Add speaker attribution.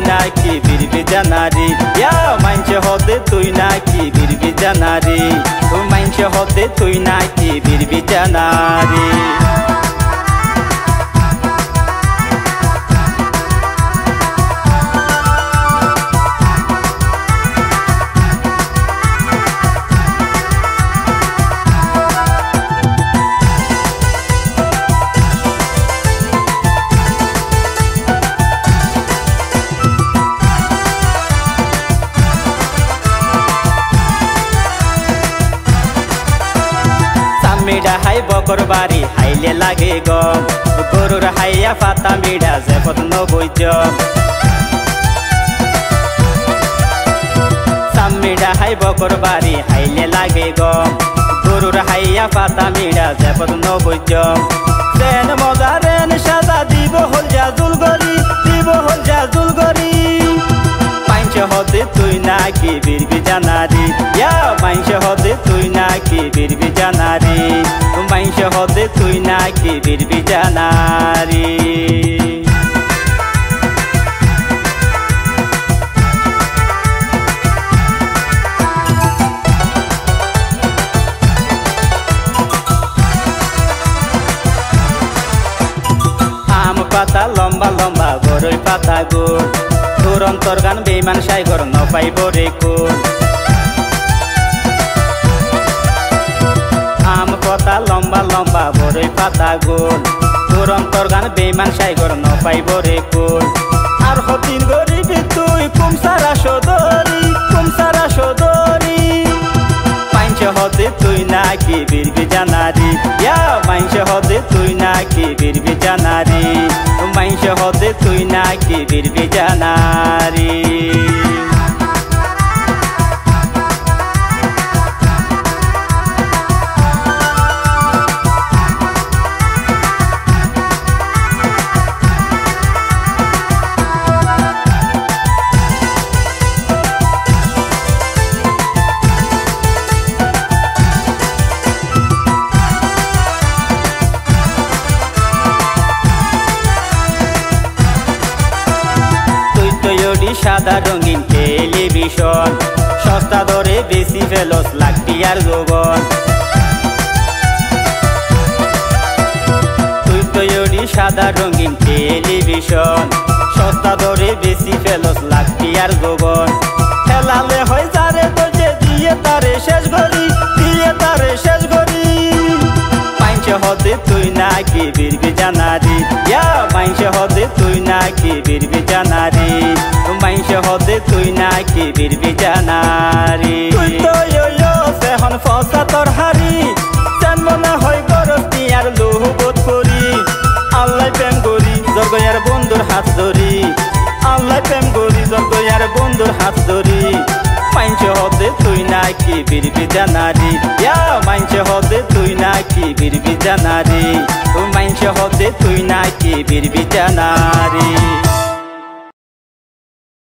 Speaker 1: নাকি বিরবিজা নারী মাইনছে হতে তুই নাকি বিরবিজা নারী মাইনছে হতে তুই নাকি বিরবিজা নারী মিডা হাই বকর বাড়ি হাইলে লাগে গম গরুর হাইয়া পাতা মিডা জেফত নবৈজ মিডা হাই বকর বাড়ি হাইলে লাগে গম গরুর হাইয়া পাতা মিডা জেফত নবৈজ ট্রেন মজা রেন সাজা দিব হল যা জুলগরি দিব হল যা জুলগরি মাইনছে হতে তুই নাকি বিরবিজা নারী মাইনছে হতে তুই নাকি বিরবিজা নারী মাইনছে হতে তুই নাকি বিরবিজা নারী আম পাতা লম্বা লম্বা বড়ই পাতা গোল তোর অন্তর গান বেইমান সাইগর নপাইব রে কোন আম পাতা লম্বা লম্বা বড়ই পাতা গোল তোর অন্তর গান বেইমান সাইগর নপাইব রে কোন আর হতিন গরিবি তুই কুমসারা সদরি মাইনছে হতে তুই নাকি বিরবিজা নারী মাইনছে হতে তুই নাকি বিরবিজা নারী মাইনছে হতে তুই নাকি বিরবিজা নারী সাদা রঙিন টেলিভিশন সস্তা দরে বেশি ফেলস লাখটিয়ার যোগন তুই তৈরি সাদা রঙিন টেলিভিশন সস্তা দরে বেশি ফেলস লাখটিয়ার যোগন খেলালে হয় যারে তোজে দিয়ে তারে শেষ ঘড়ি মাইনছে হতে তুই নাকি বিরবিজা নারী মাইনছে হতে তুই নাকি বিরবিজা নারী মাইনছে হতে তুই নাকি বিরবিজা নারী তুই তো সেহন ফসা তোর হারি জান মনে হয় গরস্তি আর লোহ বোধ করি আল্লাহ প্রেম করি জর্গয়ার বন্ধুর হাত ধরি আল্লাহ প্রেম করি জর্গয়ার বন্ধুর হাত ধরি মাইনছে হতে তুই নাকি বিরবিজা নারী মাইনছে হতে তুই নাকি বিরবিজা নারী মাইনছে হতে তুই নাকি বিরবিজা নারী